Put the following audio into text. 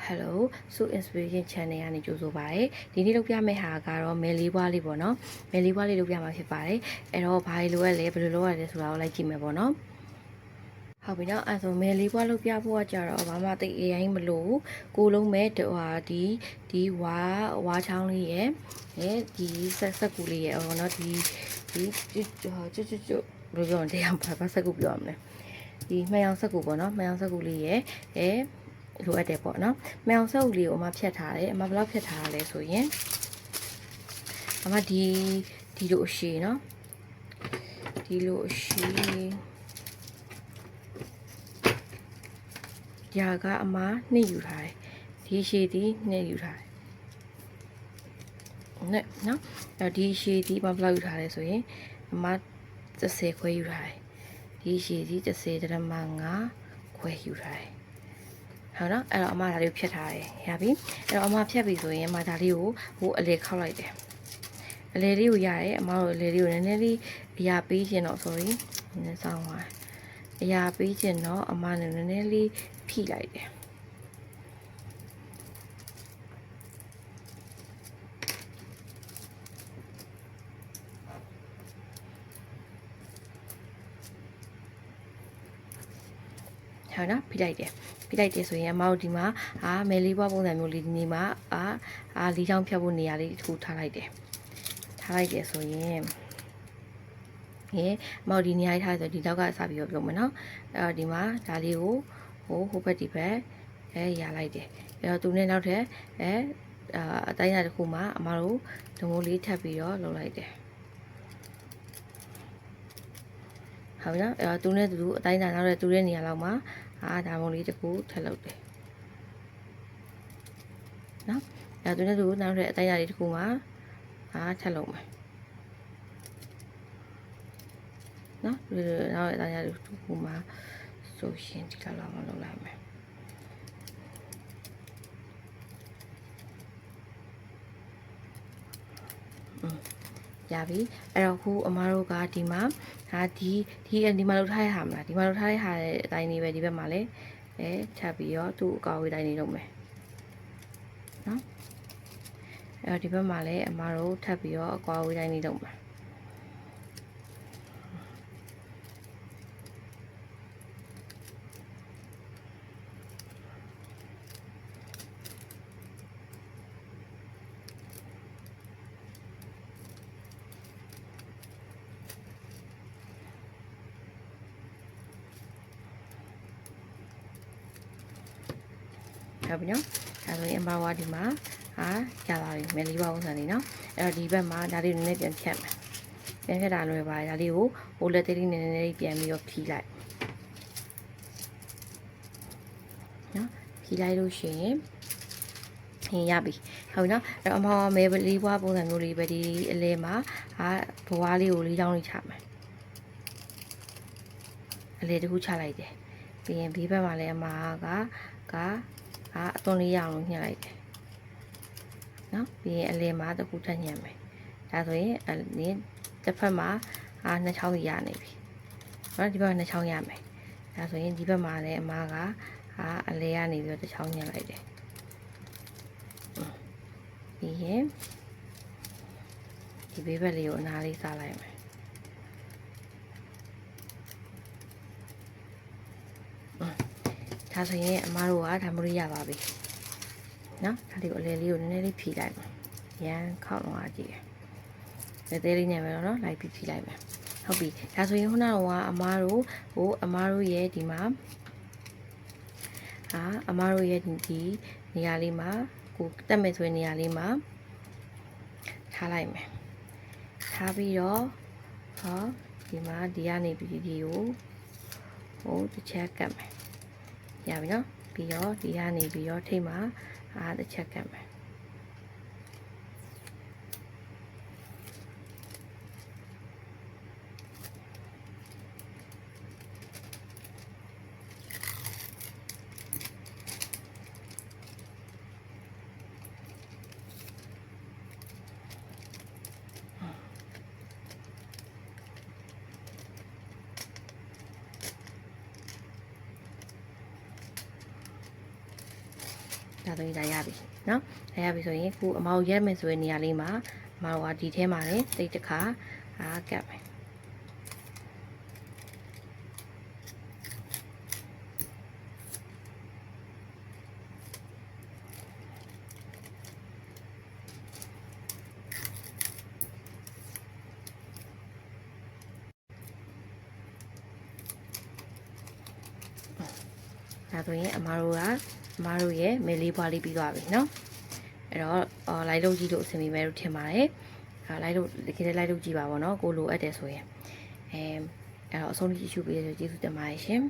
Hello စု Inspiration Channel ကနေကြိုဆိုပါရစေ။ဒီနေ့လုပ်ပြမယ့်ဟာကတော့မယ်လေးပွားလေးပေါ့နော်။မယ်လေးပွားလေးလုပ်ပြမှာဖြစ်ပါတယ်။အဲ့တော့ဘာလို့လိုရလဲဘယ်လိုလုပ်ရလဲဆိုတာကိုလိုက်ကြည့်မယ်ပေါ့နော်။ဟုတ်ပြီနော်အဲ့ဆိုမယ်လေးပွားလုပ်ပြဖို့ကကြတော့ဘာမှတိတ်အရင်မလို့ကိုလုံးမဲ့ဒီဝါချောင်းလေးရဲ့ဒီဆက်ကူလေးရဲ့ဟောနော်ဒီကျွဘယ်လိုပြောလဲတရားဘာဆက်ကူပြောရမလဲ။ဒီမှန်အောင်ဆက်ကူပေါ့နော်မှန်အောင်ဆက်ကူလေးရဲ့လိုအပ်တယ်ပေါ့နော်။မှန်အောင်ဆက်ကူလေးကိုအမဖြတ်ထားတယ်အမဘယ်လောက်ဖြတ်ထားရလဲဆိုရင်အမဒီလိုအရှိနော်ဒီလိုအရှိရာကအမနှစ်ယူထားတယ်ဒီရှည်ဒီနှစ်ယူထားတယ်နဲ့နော်ဒီရှည်ဒီဘယ်လောက်ယူထားလဲဆိုရင်အမ30ခွဲယူထားတယ်ဒီရှည်ဒီ30.5ခွဲယူထားတယ်ဟုတ်နော်အဲ့တော့အမဒါလေးကိုဖြတ်ထားတယ်ရပြီအဲ့တော့အမဖြတ်ပြီဆိုရင်အမဒါလေးကိုဟိုအလေခောက်လိုက်တယ်အလေလေးကိုရတယ်အမတို့အလေလေးကိုနည်းနည်းလေးအရာပေးခြင်းတော့ sorry နည်းနည်းစောင်းသွားအရာပေးခြင်းတော့အမနည်းနည်းလေးဖိလိုက်တယ်ဟုတ်နော်ဖိလိုက်တယ်ဆိုရင်အမတို့ဒီမှာမယ်လေးပွားပုံစံမျိုးလေးဒီနေ့မှာလေးချောင်းဖြတ်ဖို့နေရာလေးတစ်ခုထားလိုက်တယ်ဆိုရင်အမတို့ဒီနေရာထားဆိုဒီတော့ကစပြီးတော့ပြုံးမယ်နော်အဲ့တော့ဒီမှာဒါလေးကိုဟိုဘက်ဒီဘက်ရလိုက်တယ်အဲ့တော့သူနဲ့နောက်ထပ်အတိုင်းအတာတစ်ခုမှာအမတို့ဒမိုးလေးထပ်ပြီးတော့လုပ်လိုက်တယ်ဟုတ်နော်အဲ့တော့သူနဲ့သူအတိုင်းအတာနောက်ထပ်သူတဲ့နေရာလောက်မှာဒါမုံလေးတစ်ခုထပ်လုပ်တယ်နော်အဲ့တော့သူနဲ့သူနောက်ထပ်အတိုင်းအတာလေးတစ်ခုမှာထပ်လုပ်မယ်နော်နောက်အတိုင်းအတာတစ်ခုမှာဆိုရှင်ဒီလောက်မလုပ်လိုက်မယ်ရပြီအဲ့တော့ခုအမားတို့ကဒီမှာဒီမှာလောက်ထားရဟာမလားဒီမှာလောက်ထားရဟာတဲ့အတိုင်းလေးပဲဒီဘက်မှာလည်းထပ်ပြီးတော့သူ့အကောက်ဝေးတိုင်းလေးလုပ်မယ်နော်အဲ့တော့ဒီဘက်မှာလည်းအမားတို့ထပ်ပြီးတော့အကောက်ဝေးတိုင်းလေးလုပ်မယ်ဟုတ်ပြီနော်အဲဆိုရင်အမဝါဒီမှာရပါပြီမယ်လေးပါပုံစံလေးနော်အဲ့တော့ဒီဘက်မှာဒါလေးနည်းနည်းပြန်ဖြတ်မယ်ပြန်ဖြတ်တာလွယ်ပါတယ်ဒါလေးကိုဟိုလက်သေးလေးနည်းနည်းလေးပြန်ပြီးတော့ဖြီးလိုက်နော်ဖြီးလိုက်လို့ရှိရင်ရပြီဟုတ်နော်အဲ့တော့အမမယ်လေးပွားပုံစံမျိုးလေးပဲဒီအလဲမှာဘဝလေးကိုလေးချောင်းလေးချမယ်အလဲတစ်ခုချလိုက်တယ်ပြီးရင်ဘေးဘက်မှာလည်းအမကအသွင်လေးရအောင်ညှက်လိုက်တယ်နော်ပြီးရင်အလဲမှာတစ်ခုထပ်ညှက်မယ်ဒါဆိုရင်တစ်ဖက်မှာနှစ်ချောင်းရနေပြီနော်ဒီဘက်နှစ်ချောင်းရမယ်ဒါဆိုရင်ဒီဘက်မှာလည်းအမကအလဲရနေပြီးတော့တစ်ချောင်းညှက်လိုက်တယ်ပြီးရင်ဒီဘေးဘက်လေးကိုအနားလေးစားလိုက်မယ်ဒါဆိုရင်အမတို့ကဒါမျိုးလေးရပါပြီနော်ဒါလေးကိုအလဲလေးကိုနည်းနည်းလေးဖြီးလိုက်မယ်ရန်ခောက်တော့ကြည့်တယ်သေးလေးနဲ့ပဲနော်လိုက်ဖြီးလိုက်မယ်ဟုတ်ပြီဒါဆိုရင်ခုနကအမတို့ရဲ့ဒီမှာအမတို့ရဲ့ဒီနေရာလေးမှာကိုတက်မယ်ဆိုရင်နေရာလေးမှာထားလိုက်မယ်ထားပြီးတော့ဒီမှာဒီကနေပြီးဒီကိုတစ်ချက်ကပ်မယ်ရပြီနော်ပြီးတော့ဒီကနေပြီးတော့ထိတ်မှာတစ်ချက်ကပ်မယ် ဒါဆိုရင်ဒါရပြီเนาะဒါရပြီဆိုရင်ခုအမတို့ရက်မယ်ဆိုတဲ့နေရာလေးမှာအမတို့ကဒီထဲမှာလည်းတိတ်တစ်ခါကပ်မယ်ဒါဆိုရင်အမတို့ရဲ့မဲလေးပွားလေးပြီးသွားပြီเนาะအဲ့တော့လိုက်လို့ကြည့်လို့အဆင်ပြေမယ်လို့ထင်ပါတယ်လိုက်လို့တကယ်လိုက်လို့ကြည့်ပါဗောနော်ကိုလိုအပ်တယ်ဆိုရင်အဲ့တော့အဆုံးထိကြည့်ရှုပေးရကျေးဇူးတင်ပါတယ်ရှင်